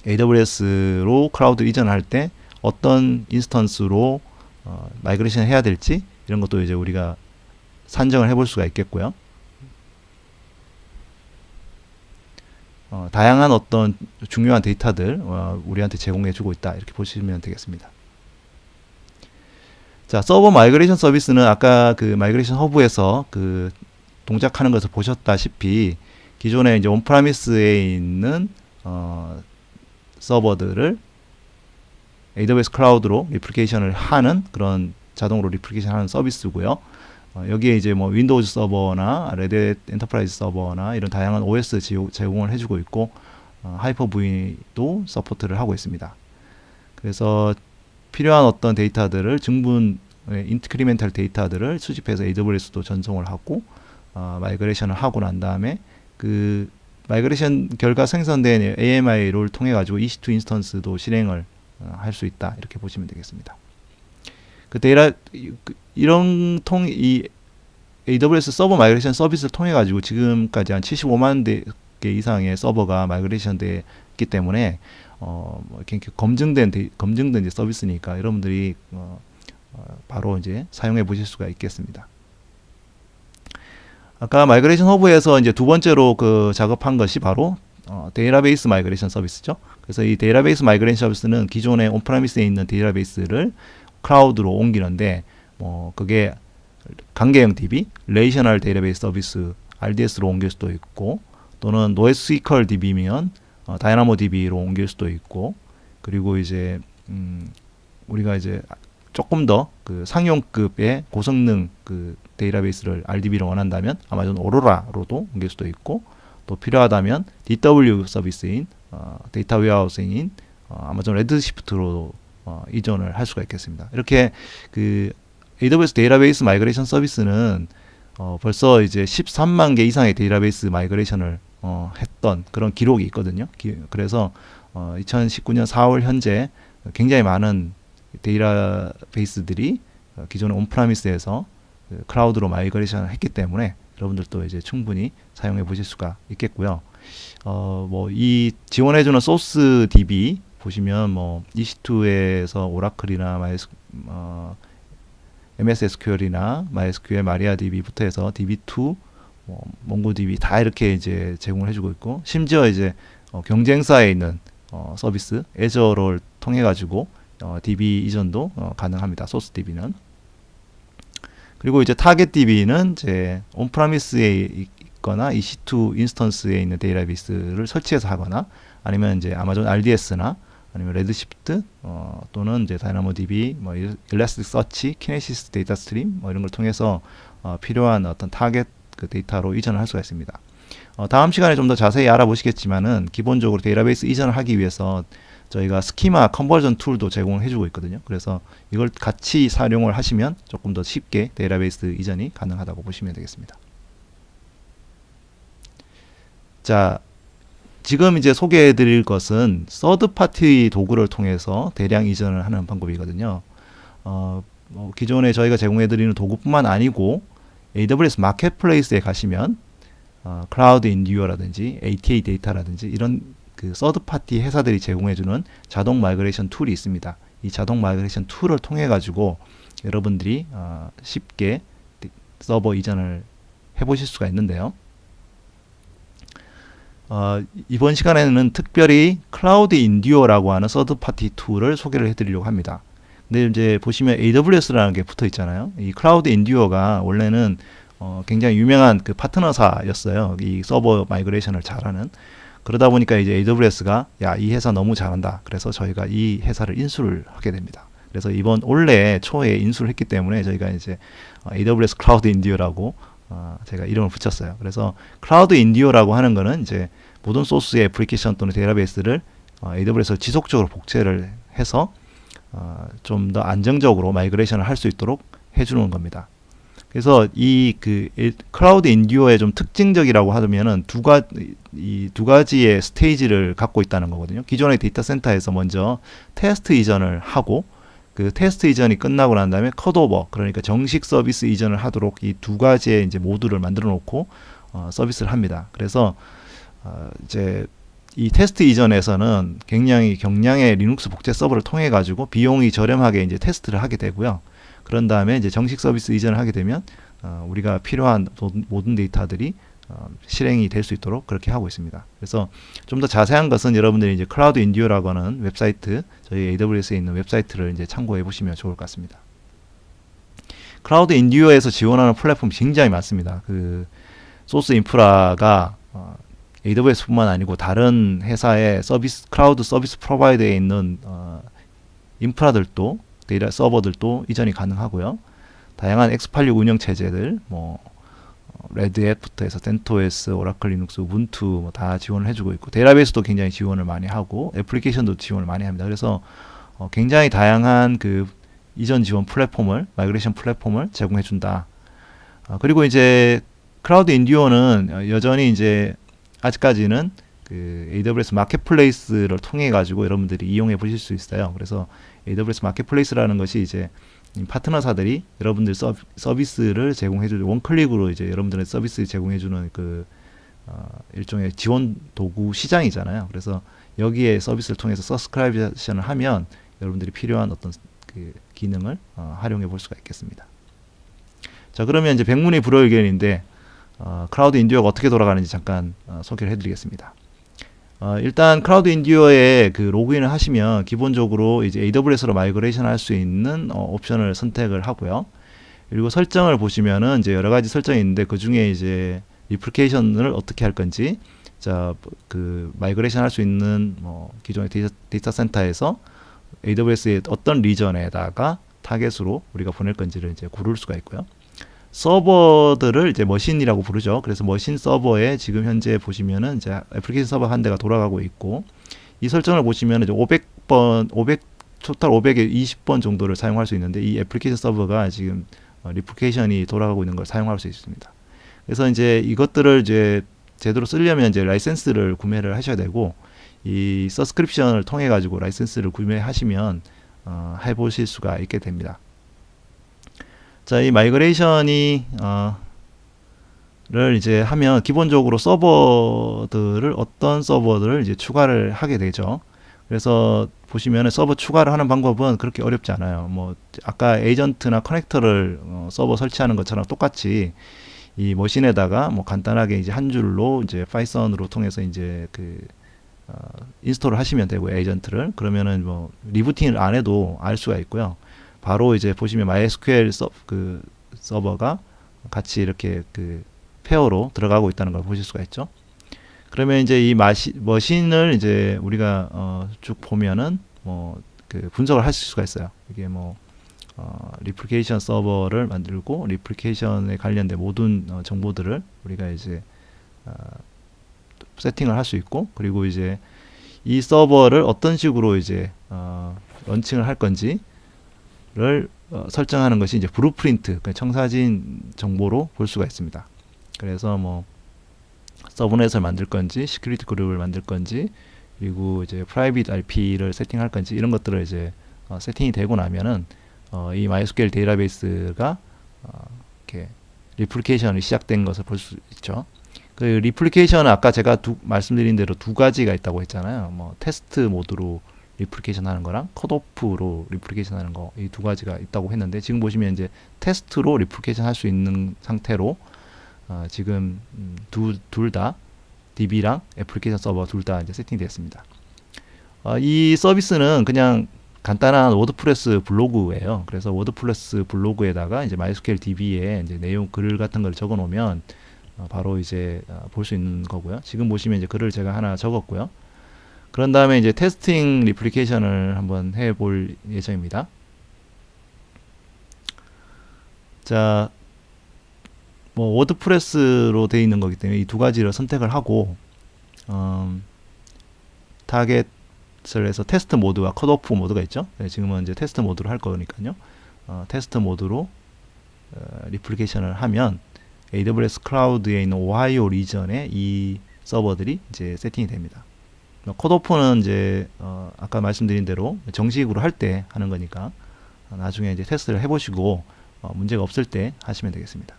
AWS로 클라우드 이전할 때 어떤 인스턴스로 마이그레이션 해야 될지 이런 것도 이제 우리가 산정을 해볼 수가 있겠고요. 다양한 어떤 중요한 데이터들 우리한테 제공해주고 있다 이렇게 보시면 되겠습니다. 자, 서버 마이그레이션 서비스는 아까 그 마이그레이션 허브에서 그 동작하는 것을 보셨다시피 기존에 이제 온프라미스에 있는 서버들을 AWS 클라우드로 리플리케이션을 하는 그런 자동으로 리플리케이션 하는 서비스고요. 여기에 이제 뭐 윈도우즈 서버나 레드햇 엔터프라이즈 서버나 이런 다양한 OS 제공을 해주고 있고 하이퍼V도 서포트를 하고 있습니다. 그래서 필요한 어떤 데이터들을 인크리멘탈 데이터들을 수집해서 AWS도 전송을 하고 마이그레이션을 하고 난 다음에 그 마이그레이션 결과 생성된 AMI를 통해 가지고 EC2 인스턴스도 실행을 할 수 있다 이렇게 보시면 되겠습니다. 이 AWS 서버 마이그레이션 서비스를 통해 가지고 지금까지 한 75만 개 이상의 서버가 마이그레이션 됐기 때문에 이렇게 검증된 이제 서비스니까 여러분들이 바로 이제 사용해 보실 수가 있겠습니다. 아까 마이그레이션 허브에서 이제 두 번째로 그 작업한 것이 바로 데이터베이스 마이그레이션 서비스죠. 그래서 이 데이터베이스 마이그레이션 서비스는 기존의 온프레미스에 있는 데이터베이스를 클라우드로 옮기는데 그게 관계형 DB, 레이셔널 데이터베이스 서비스 RDS로 옮길 수도 있고 또는 노에스QL DB면 다이나모 DB로 옮길 수도 있고 그리고 이제 우리가 이제 조금 더 그 상용급의 고성능 그 데이터베이스를 RDB로 원한다면 아마존 오로라로도 옮길 수도 있고 또 필요하다면 DW 서비스인 데이터 웨어하우싱인 아마존 레드시프트로 이전을 할 수가 있겠습니다. 이렇게 그 AWS 데이터베이스 마이그레이션 서비스는 벌써 이제 13만 개 이상의 데이터베이스 마이그레이션을 했던 그런 기록이 있거든요. 그래서 2019년 4월 현재 굉장히 많은 데이터베이스들이 기존의 온프라미스에서 클라우드로 마이그레이션을 했기 때문에 여러분들도 이제 충분히 사용해 보실 수가 있겠고요. 이 지원해주는 소스 DB 보시면 EC2에서 오라클이나 MS SQL이나 MySQL, MariaDB부터 해서 DB2, 몽고DB 다 이렇게 이제 제공을 해주고 있고 심지어 이제 경쟁사에 있는 서비스 애저를 통해 가지고 DB 이전도 가능합니다. 소스 DB는. 그리고 이제 타겟 DB는 이제 온프라미스에 있거나 EC2 인스턴스에 있는 데이터베이스를 설치해서 하거나 아니면 이제 아마존 RDS나 아니면 레드시프트 또는 이제 다이나모DB, 일라스틱서치, 키네시스 데이터 스트림 이런 걸 통해서 필요한 어떤 타겟 그 데이터로 이전을 할 수가 있습니다. 다음 시간에 좀 더 자세히 알아보시겠지만은 기본적으로 데이터베이스 이전을 하기 위해서 저희가 스키마 컨버전 툴도 제공을 해주고 있거든요. 그래서 이걸 같이 사용을 하시면 조금 더 쉽게 데이터베이스 이전이 가능하다고 보시면 되겠습니다. 자, 지금 이제 소개해 드릴 것은 서드 파티 도구를 통해서 대량 이전을 하는 방법이거든요. 기존에 저희가 제공해 드리는 도구뿐만 아니고 AWS 마켓플레이스에 가시면 클라우드 인듀어라든지 ATA 데이터라든지 이런 그 서드 파티 회사들이 제공해주는 자동 마이그레이션 툴이 있습니다. 이 자동 마이그레이션 툴을 통해 가지고 여러분들이 쉽게 서버 이전을 해보실 수가 있는데요. 이번 시간에는 특별히 클라우드 인듀어라고 하는 서드 파티 툴을 소개를 해드리려고 합니다. 근데 이제 보시면 AWS라는 게 붙어 있잖아요. 이 클라우드 인듀어가 원래는 굉장히 유명한 그 파트너사였어요. 이 서버 마이그레이션을 잘하는. 그러다 보니까 이제 AWS가 이 회사 너무 잘한다. 그래서 저희가 이 회사를 인수를 하게 됩니다. 그래서 이번 올해 초에 인수를 했기 때문에 저희가 이제 AWS 클라우드 인듀어라고 제가 이름을 붙였어요. 그래서 클라우드 인듀어라고 하는 거는 이제 모든 소스의 애플리케이션 또는 데이터베이스를 AWS로 지속적으로 복제를 해서 좀 더 안정적으로 마이그레이션을 할 수 있도록 해주는 겁니다. 그래서 이 클라우드 인듀어의 좀 특징적이라고 하면은 이 두 가지의 스테이지를 갖고 있다는 거거든요. 기존의 데이터 센터에서 먼저 테스트 이전을 하고 그 테스트 이전이 끝나고 난 다음에 컷오버, 그러니까 정식 서비스 이전을 하도록 이 두 가지의 이제 모드를 만들어 놓고 서비스를 합니다. 그래서 이제 이 테스트 이전에서는 굉장히 경량의 리눅스 복제 서버를 통해 가지고 비용이 저렴하게 이제 테스트를 하게 되고요. 그런 다음에 이제 정식 서비스 이전을 하게 되면 우리가 필요한 모든 데이터들이 실행이 될 수 있도록 그렇게 하고 있습니다. 그래서 좀 더 자세한 것은 여러분들이 이제 클라우드 인듀어라고 하는 웹사이트, 저희 AWS에 있는 웹사이트를 이제 참고해 보시면 좋을 것 같습니다. 클라우드 인듀어에서 지원하는 플랫폼이 굉장히 많습니다. 그 소스 인프라가 AWS뿐만 아니고 다른 회사의 클라우드 서비스 프로바이더에 있는 인프라들도 데이터 서버들도 이전이 가능하고요. 다양한 x86 운영 체제들, 레드햇부터 해서 덴토스, 오라클 리눅스, 우분투 다 지원을 해주고 있고 데이터베이스도 굉장히 지원을 많이 하고 애플리케이션도 지원을 많이 합니다. 그래서 굉장히 다양한 그 이전 지원 플랫폼을 마이그레이션 플랫폼을 제공해 준다. 그리고 이제 클라우드 인듀어는 여전히 이제 아직까지는 그 AWS 마켓플레이스를 통해 가지고 여러분들이 이용해 보실 수 있어요. 그래서 AWS 마켓플레이스라는 것이 이제 파트너사들이 여러분들 서비스를 제공해주는 원클릭으로 이제 여러분들의 서비스 제공해주는 그 일종의 지원 도구 시장이잖아요. 그래서 여기에 서비스를 통해서 서브스크라이브션을 하면 여러분들이 필요한 어떤 그 기능을 활용해 볼 수가 있겠습니다. 자, 그러면 이제 백문이 불여일견인데 클라우드 인듀어가 어떻게 돌아가는지 잠깐 소개를 해드리겠습니다. 일단 클라우드 인디어에 그 로그인을 하시면 기본적으로 이제 AWS로 마이그레이션 할 수 있는 옵션을 선택을 하고요. 그리고 설정을 보시면은 이제 여러 가지 설정이 있는데 그 중에 이제 리플리케이션을 어떻게 할 건지, 자, 그 마이그레이션 할 수 있는 뭐 기존의 데이터 센터에서 AWS의 어떤 리전에다가 타겟으로 우리가 보낼 건지를 이제 고를 수가 있고요. 서버들을 이제 머신이라고 부르죠. 그래서 머신 서버에 지금 현재 보시면은 이제 애플리케이션 서버 한 대가 돌아가고 있고, 이 설정을 보시면 이제 500번, 500 토탈 500에 20번 정도를 사용할 수 있는데, 이 애플리케이션 서버가 지금 리플리케이션이 돌아가고 있는 걸 사용할 수 있습니다. 그래서 이제 이것들을 이제 제대로 쓰려면 이제 라이센스를 구매를 하셔야 되고, 이 서스크립션을 통해 가지고 라이센스를 구매하시면 해보실 수가 있게 됩니다. 자, 이 마이그레이션이 를 이제 하면 기본적으로 서버들을 어떤 서버들을 이제 추가를 하게 되죠. 그래서 보시면은 서버 추가를 하는 방법은 그렇게 어렵지 않아요. 뭐 아까 에이전트나 커넥터를 서버 설치하는 것처럼 똑같이 이 머신에다가 뭐 간단하게 이제 한 줄로 이제 파이썬으로 통해서 이제 그 인스톨을 하시면 되고, 에이전트를 그러면은 뭐 리부팅을 안 해도 알 수가 있고요. 바로 이제 보시면 MySQL 그 서버가 같이 이렇게 그 페어로 들어가고 있다는 걸 보실 수가 있죠. 그러면 이제 이 머신을 이제 우리가 쭉 보면은 뭐 그 분석을 하실 수가 있어요. 이게 뭐 리플리케이션 서버를 만들고 리플리케이션에 관련된 모든 정보들을 우리가 이제 세팅을 할 수 있고, 그리고 이제 이 서버를 어떤 식으로 이제 런칭을 할 건지를 설정하는 것이 이제 블루프린트, 청사진 정보로 볼 수가 있습니다. 그래서 뭐 서브넷을 만들 건지, 시큐리티 그룹을 만들 건지, 그리고 이제 프라이빗 IP를 세팅할 건지, 이런 것들을 이제 세팅이 되고 나면은 이 MySQL 데이터베이스가 이렇게 리플리케이션이 시작된 것을 볼 수 있죠. 그 리플리케이션은 아까 제가 말씀드린 대로 두 가지가 있다고 했잖아요. 뭐 테스트 모드로 리플리케이션 하는 거랑 컷오프로 리플리케이션 하는 거, 이 두 가지가 있다고 했는데, 지금 보시면 이제 테스트로 리플리케이션 할 수 있는 상태로 지금 둘 다 DB랑 애플리케이션 서버 둘 다 이제 세팅되었습니다. 이 서비스는 그냥 간단한 워드프레스 블로그예요. 그래서 워드프레스 블로그에다가 이제 MySQL DB에 이제 내용 글 같은 걸 적어 놓으면 바로 이제 볼 수 있는 거고요. 지금 보시면 이제 글을 제가 하나 적었고요. 그런 다음에 이제 테스팅 리플리케이션을 한번 해볼 예정입니다. 자, 뭐 워드프레스로 되어 있는 거기 때문에 이 두 가지를 선택을 하고, 타겟을 해서 테스트 모드와 컷오프 모드가 있죠. 네, 지금은 이제 테스트 모드로 할 거니까요. 테스트 모드로 리플리케이션을 하면 AWS 클라우드에 있는 오하이오 리전에 이 서버들이 이제 세팅이 됩니다. 컷오프는 이제 아까 말씀드린 대로 정식으로 할 때 하는 거니까 나중에 이제 테스트를 해보시고 문제가 없을 때 하시면 되겠습니다.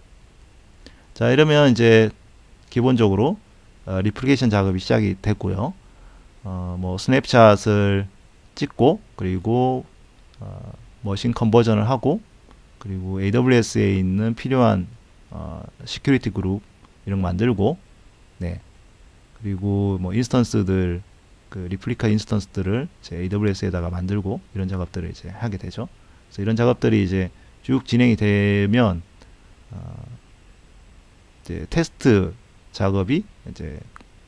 자, 이러면 이제 기본적으로 리플리케이션 작업이 시작이 됐고요. 뭐 스냅샷을 찍고, 그리고 머신 컨버전을 하고, 그리고 AWS에 있는 필요한 시큐리티 그룹 이런 거 만들고, 네, 그리고 뭐 인스턴스들, 그 리플리카 인스턴스들을 이제 AWS에다가 만들고, 이런 작업들을 이제 하게 되죠. 그래서 이런 작업들이 이제 쭉 진행이 되면 이제 테스트 작업이 이제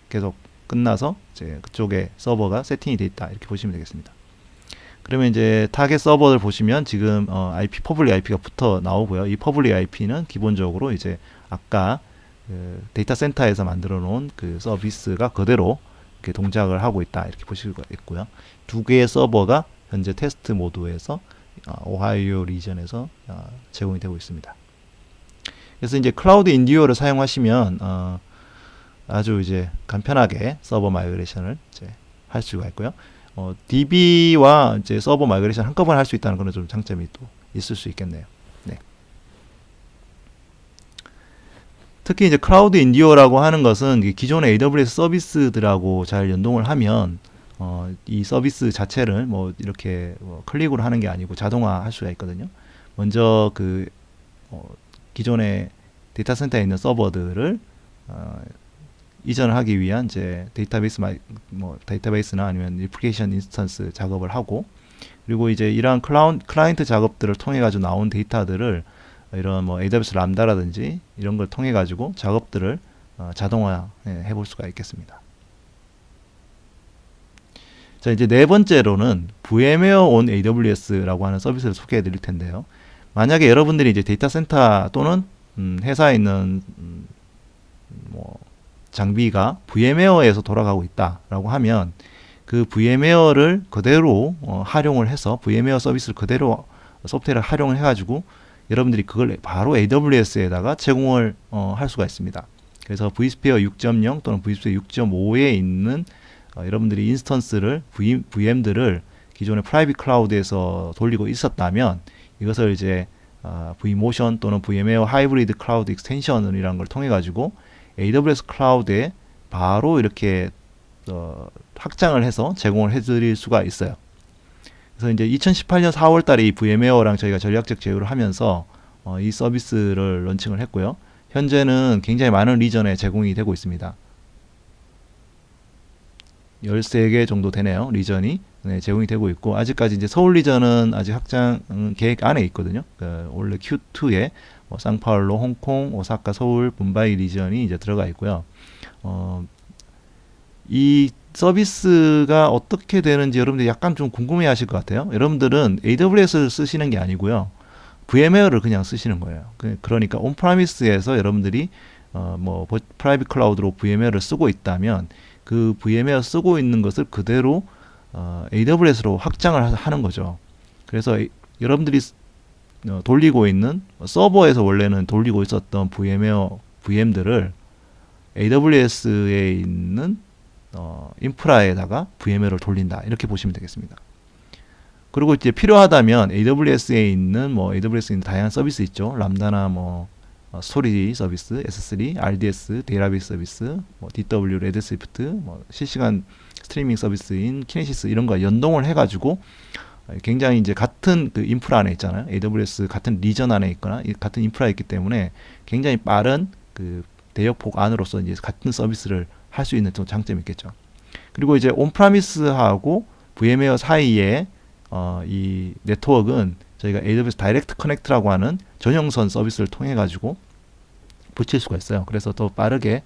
계속 끝나서 이제 그쪽에 서버가 세팅이 되어 있다, 이렇게 보시면 되겠습니다. 그러면 이제 타겟 서버를 보시면 지금 IP 퍼블릭 IP가 붙어 나오고요. 이 퍼블릭 IP는 기본적으로 이제 아까 그 데이터 센터에서 만들어 놓은 그 서비스가 그대로 이렇게 동작을 하고 있다, 이렇게 보실 수가 있고요. 두 개의 서버가 현재 테스트 모드에서 오하이오 리전에서 제공이 되고 있습니다. 그래서 이제 클라우드 인디오를 사용하시면 아주 이제 간편하게 서버 마이그레이션을 이제 할 수가 있고요. DB와 이제 서버 마이그레이션 한꺼번에 할 수 있다는 그런 좀 장점이 또 있을 수 있겠네요. 네. 특히 이제 클라우드 인디오라고 하는 것은 기존의 AWS 서비스들하고 잘 연동을 하면 이 서비스 자체를 뭐 이렇게 클릭으로 하는 게 아니고 자동화 할 수가 있거든요. 먼저 그 기존의 데이터 센터에 있는 서버들을 이전을 하기 위한 이제 데이터베이스나 아니면 리플리케이션 인스턴스 작업을 하고, 그리고 이제 이러한 클라이언트 작업들을 통해 가지고 나온 데이터들을 이런 뭐 AWS 람다라든지 이런 걸 통해 가지고 작업들을 자동화 해볼 수가 있겠습니다. 자, 이제 네 번째로는 VMware on AWS라고 하는 서비스를 소개해 드릴 텐데요. 만약에 여러분들이 이제 데이터 센터 또는 회사에 있는 뭐 장비가 VMware에서 돌아가고 있다라고 하면 그 VMware를 그대로 활용을 해서 VMware 서비스를 그대로 소프트웨어를 활용을 해가지고 여러분들이 그걸 바로 AWS에다가 제공을 할 수가 있습니다. 그래서 vSphere 6.0 또는 vSphere 6.5에 있는 여러분들이 인스턴스를 VM들을 기존의 프라이빗 클라우드에서 돌리고 있었다면 이것을 이제 vMotion 또는 VMware 하이브리드 클라우드 익스텐션이라는 걸 통해 가지고 AWS 클라우드에 바로 이렇게 확장을 해서 제공을 해드릴 수가 있어요. 그래서 이제 2018년 4월 달에 이 VMware랑 저희가 전략적 제휴를 하면서 이 서비스를 런칭을 했고요. 현재는 굉장히 많은 리전에 제공이 되고 있습니다. 13개 정도 되네요. 리전이 제공이 되고 있고, 아직까지 이제 서울 리전은 아직 확장 계획 안에 있거든요. 원래 Q2에 상파울로, 홍콩, 오사카, 서울, 뭄바이 리전이 이제 들어가 있고요. 이 서비스가 어떻게 되는지 여러분들이 약간 좀 궁금해 하실 것 같아요. 여러분들은 AWS를 쓰시는 게 아니고요. VMware를 그냥 쓰시는 거예요. 그러니까 온프라미스에서 여러분들이 프라이빗 클라우드로 VMware를 쓰고 있다면 그 VMware 쓰고 있는 것을 그대로 AWS로 확장을 하는 거죠. 그래서 여러분들이 돌리고 있는 서버에서 원래는 돌리고 있었던 VMware VM들을 AWS에 있는 인프라에다가 VMware를 돌린다, 이렇게 보시면 되겠습니다. 그리고 이제 필요하다면 AWS에 있는 AWS에 있는 다양한 서비스 있죠. 람다나 스토리지 서비스, S3, RDS, 데이터베이스 서비스, DW, 레드스위프트, 실시간 스트리밍 서비스인 키네시스 이런 거 연동을 해가지고 굉장히 이제 같은 그 인프라 안에 있잖아요. AWS 같은 리전 안에 있거나 같은 인프라에 있기 때문에 굉장히 빠른 그 대역폭 안으로서 이제 같은 서비스를 할 수 있는 좀 장점이 있겠죠. 그리고 이제 온프라미스하고 VMware 사이에 이 네트워크는 저희가 AWS 다이렉트 커넥트라고 하는 전용선 서비스를 통해 가지고 붙일 수가 있어요. 그래서 더 빠르게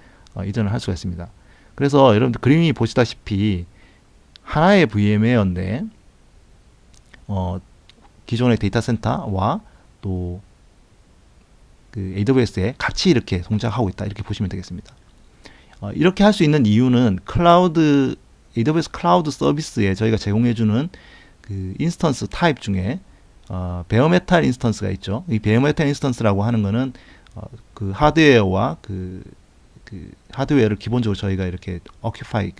이전을 할 수가 있습니다. 그래서 여러분들 그림이 보시다시피 하나의 VMware인데 기존의 데이터 센터와 또 그 AWS에 같이 이렇게 동작하고 있다, 이렇게 보시면 되겠습니다. 이렇게 할 수 있는 이유는 AWS 클라우드 서비스에 저희가 제공해주는 그 인스턴스 타입 중에 베어메탈 인스턴스가 있죠. 이 베어메탈 인스턴스라고 하는 거는 그 하드웨어와 그 하드웨어를 기본적으로 저희가 이렇게 occupy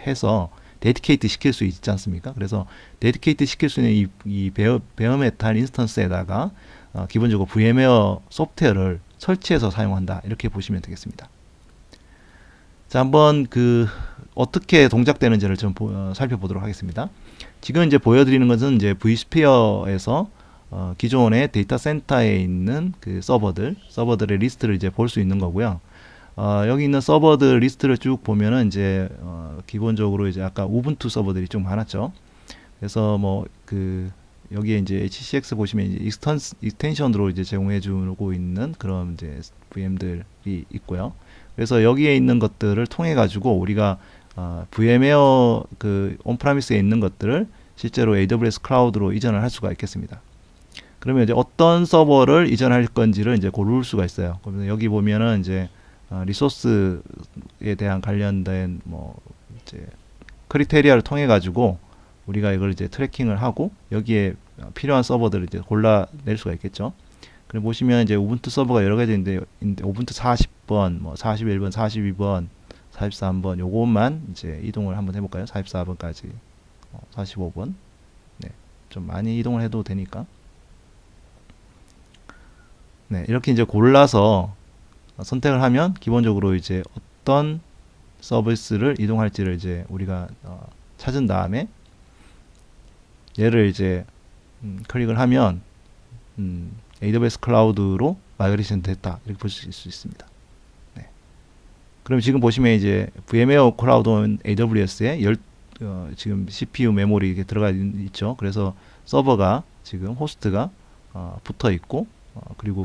해서 데디케이트 시킬 수 있지 않습니까? 그래서 데디케이트 시킬 수 있는 이 베어메탈 인스턴스에다가 기본적으로 VMware 소프트웨어를 설치해서 사용한다, 이렇게 보시면 되겠습니다. 자, 한번 어떻게 동작되는지를 좀 살펴보도록 하겠습니다. 지금 이제 보여드리는 것은 이제 vSphere에서 기존의 데이터 센터에 있는 그 서버들의 리스트를 이제 볼 수 있는 거고요. 여기 있는 서버들 리스트를 쭉 보면은 이제 기본적으로 이제 아까 우분투 서버들이 좀 많았죠. 그래서 여기에 이제 HCX 보시면 이제 익스텐션으로 이제 제공해주고 있는 그런 이제 VM들이 있고요. 그래서 여기에 있는 것들을 통해 가지고 우리가 VMware 그 온프라미스에 있는 것들을 실제로 AWS 클라우드로 이전을 할 수가 있겠습니다. 그러면 이제 어떤 서버를 이전할 건지를 이제 고를 수가 있어요. 그러면 여기 보면은 이제 리소스에 대한 관련된 이제 크리테리아를 통해 가지고 우리가 이걸 이제 트래킹을 하고 여기에 필요한 서버들을 이제 골라낼 수가 있겠죠. 그리고 보시면 이제 우분투 서버가 여러 가지 있는데 우분투 40번, 41번, 42번, 43번 요것만 이제 이동을 한번 해볼까요? 44번까지, 45번. 네, 좀 많이 이동을 해도 되니까. 네, 이렇게 이제 골라서 선택을 하면 기본적으로 이제 어떤 서비스를 이동할지를 이제 우리가 찾은 다음에 얘를 이제 클릭을 하면 AWS 클라우드로 마이그레이션 됐다, 이렇게 보실 수 있습니다. 네. 그럼 지금 보시면 이제 VMware 클라우드 온 AWS에 지금 CPU 메모리 이렇게 들어가 있죠. 그래서 서버가 지금 호스트가 붙어 있고 그리고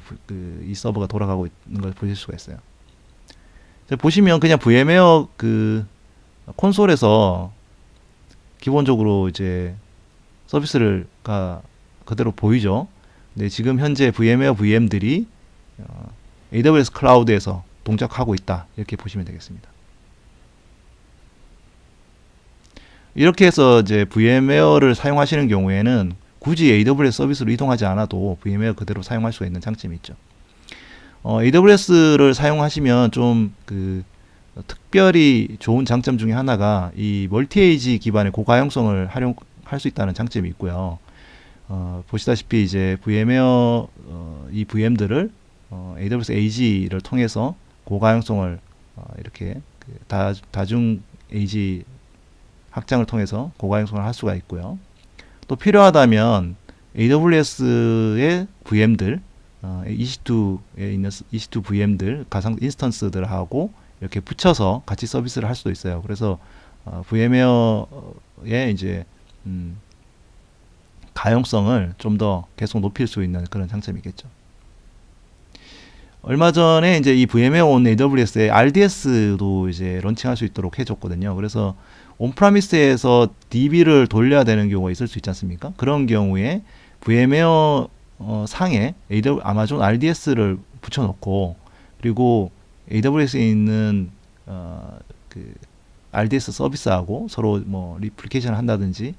이 서버가 돌아가고 있는 걸 보실 수가 있어요. 보시면 그냥 VMware 그 콘솔에서 기본적으로 이제 서비스가 그대로 보이죠. 근데 지금 현재 VMware VM들이 AWS 클라우드에서 동작하고 있다, 이렇게 보시면 되겠습니다. 이렇게 해서 이제 VMware를 사용하시는 경우에는 굳이 AWS 서비스로 이동하지 않아도 VMware 그대로 사용할 수가 있는 장점이 있죠. AWS를 사용하시면 좀 특별히 좋은 장점 중에 하나가 이 멀티에이지 기반의 고가용성을 활용할 수 있다는 장점이 있고요. 보시다시피 이제 VMware 이 VM들을 AWS AG를 통해서 고가용성을 이렇게 다중 AG 확장을 통해서 고가용성을 할 수가 있고요. 또 필요하다면 AWS의 VM들, EC2에 있는 EC2 VM들, 가상 인스턴스들하고 이렇게 붙여서 같이 서비스를 할 수도 있어요. 그래서 VMware의 이제 가용성을 좀 더 계속 높일 수 있는 그런 장점이겠죠. 얼마 전에 이제 이 VMware on AWS에 RDS도 이제 런칭할 수 있도록 해줬거든요. 그래서 온프라미스에서 DB를 돌려야 되는 경우가 있을 수 있지 않습니까? 그런 경우에 VMware 상에 아마존 RDS를 붙여놓고 그리고 AWS에 있는 그 RDS 서비스하고 서로 뭐 리플리케이션을 한다든지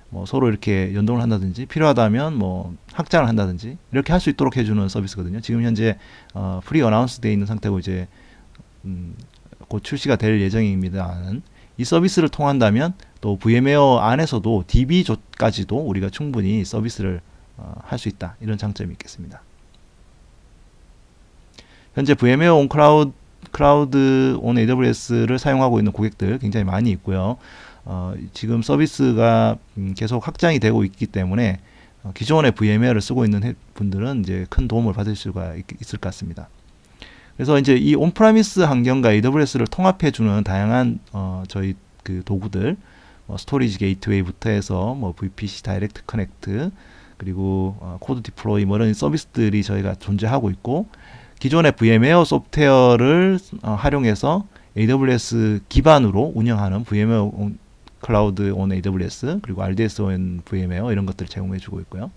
뭐 서로 이렇게 연동을 한다든지 필요하다면 뭐 확장을 한다든지 이렇게 할 수 있도록 해주는 서비스거든요. 지금 현재 프리 어나운스 되어 있는 상태고 이제 곧 출시가 될 예정입니다는 이 서비스를 통한다면 또 VMware 안에서도 DB까지도 우리가 충분히 서비스를 할 수 있다, 이런 장점이 있겠습니다. 현재 VMware on 클라우드 on AWS를 사용하고 있는 고객들 굉장히 많이 있고요. 지금 서비스가 계속 확장이 되고 있기 때문에 기존의 VMware를 쓰고 있는 분들은 이제 큰 도움을 받을 수가 있을 것 같습니다. 그래서 이제 이 온프라미스 환경과 AWS를 통합해주는 다양한 저희 그 도구들, 스토리지 게이트웨이부터 해서 뭐 VPC 다이렉트 커넥트 그리고 코드 디플로이 뭐 이런 서비스들이 저희가 존재하고 있고 기존의 VMware 소프트웨어를 활용해서 AWS 기반으로 운영하는 VMware 클라우드 온 AWS 그리고 RDS 온 VMware 이런 것들을 제공해주고 있고요.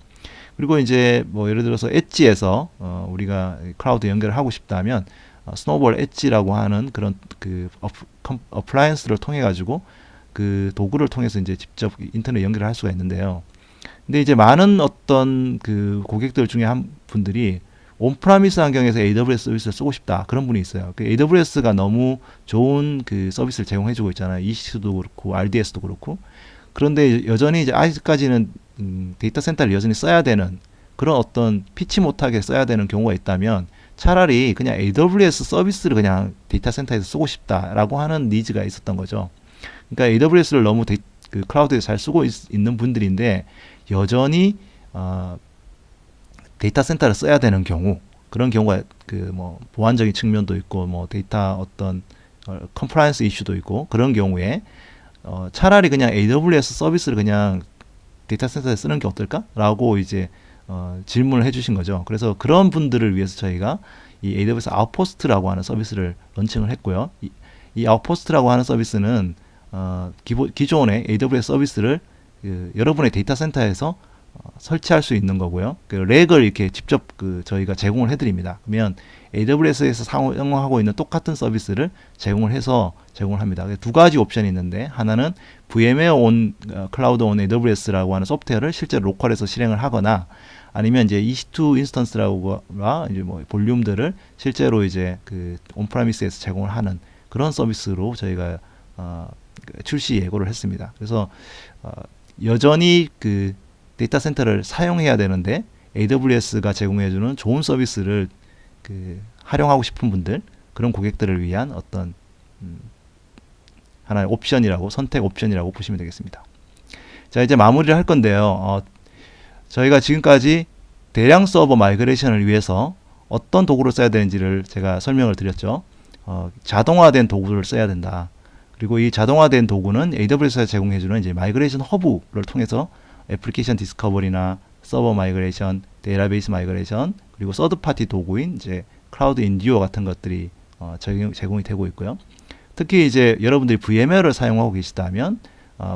그리고 이제 뭐 예를 들어서 엣지에서 우리가 클라우드 연결을 하고 싶다면 스노볼 엣지라고 하는 그런 그 어플라이언스를 통해 가지고 그 도구를 통해서 이제 직접 인터넷 연결을 할 수가 있는데요. 근데 이제 많은 어떤 그 고객들 중에 한 분들이 온프라미스 환경에서 AWS 서비스를 쓰고 싶다, 그런 분이 있어요. 그 AWS가 너무 좋은 그 서비스를 제공해주고 있잖아요. EC2도 그렇고 RDS도 그렇고. 그런데 여전히 이제 아직까지는 데이터 센터를 여전히 써야 되는 그런 어떤 피치 못하게 써야 되는 경우가 있다면 차라리 그냥 AWS 서비스를 그냥 데이터 센터에서 쓰고 싶다라고 하는 니즈가 있었던 거죠. 그러니까 AWS를 너무 그 클라우드에서 잘 쓰고 있는 분들인데 여전히 데이터 센터를 써야 되는 경우, 그런 경우가 그 뭐 보안적인 측면도 있고 뭐 데이터 어떤 컴플라이언스 이슈도 있고 그런 경우에 차라리 그냥 AWS 서비스를 그냥 데이터 센터에 쓰는 게 어떨까라고 이제 질문을 해주신 거죠. 그래서 그런 분들을 위해서 저희가 이 AWS 아웃포스트라고 하는 서비스를 런칭을 했고요. 이 아웃포스트라고 하는 서비스는 기존의 AWS 서비스를 여러분의 데이터 센터에서 설치할 수 있는 거고요. 그 렉을 이렇게 직접 저희가 제공을 해드립니다. 그러면 AWS에서 사용하고 있는 똑같은 서비스를 제공을 합니다. 두 가지 옵션이 있는데 하나는 VMware on Cloud on AWS라고 하는 소프트웨어를 실제로 로컬에서 실행을 하거나 아니면 이제 EC2 인스턴스라고 이제 뭐 볼륨들을 실제로 이제 그 온프라미스에서 제공을 하는 그런 서비스로 저희가 출시 예고를 했습니다. 그래서 여전히 그 데이터 센터를 사용해야 되는데 AWS가 제공해주는 좋은 서비스를 활용하고 싶은 분들, 그런 고객들을 위한 어떤 하나의 선택 옵션이라고 보시면 되겠습니다. 자, 이제 마무리를 할 건데요. 저희가 지금까지 대량 서버 마이그레이션을 위해서 어떤 도구를 써야 되는지를 제가 설명을 드렸죠. 자동화된 도구를 써야 된다. 그리고 이 자동화된 도구는 AWS가 제공해주는 이제 마이그레이션 허브를 통해서 애플리케이션 디스커버리나 서버 마이그레이션, 데이터베이스 마이그레이션, 그리고 서드 파티 도구인 이제 클라우드 인디오 같은 것들이 제공이 되고 있고요. 특히 이제 여러분들이 VMware를 사용하고 계시다면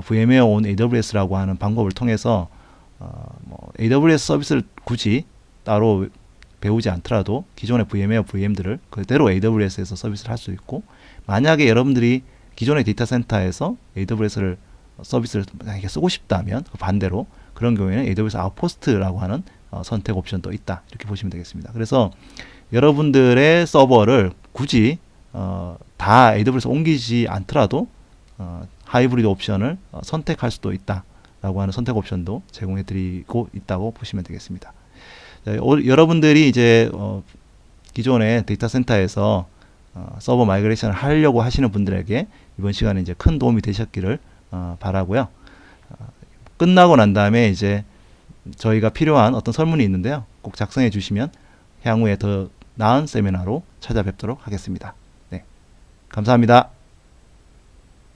VMware on AWS라고 하는 방법을 통해서 AWS 서비스를 굳이 따로 배우지 않더라도 기존의 VMware VM들을 그대로 AWS에서 서비스를 할 수 있고, 만약에 여러분들이 기존의 데이터 센터에서 AWS를 서비스를 만약에 쓰고 싶다면 반대로 그런 경우에는 AWS 아웃포스트라고 하는 선택 옵션도 있다, 이렇게 보시면 되겠습니다. 그래서 여러분들의 서버를 굳이 다 AWS 옮기지 않더라도 하이브리드 옵션을 선택할 수도 있다 라고 하는 선택 옵션도 제공해 드리고 있다고 보시면 되겠습니다. 여러분들이 이제 기존의 데이터 센터에서 서버 마이그레이션을 하려고 하시는 분들에게 이번 시간에 이제 큰 도움이 되셨기를 바라고요. 끝나고 난 다음에 이제 저희가 필요한 어떤 설문이 있는데요, 꼭 작성해 주시면 향후에 더 나은 세미나로 찾아뵙도록 하겠습니다. 네, 감사합니다.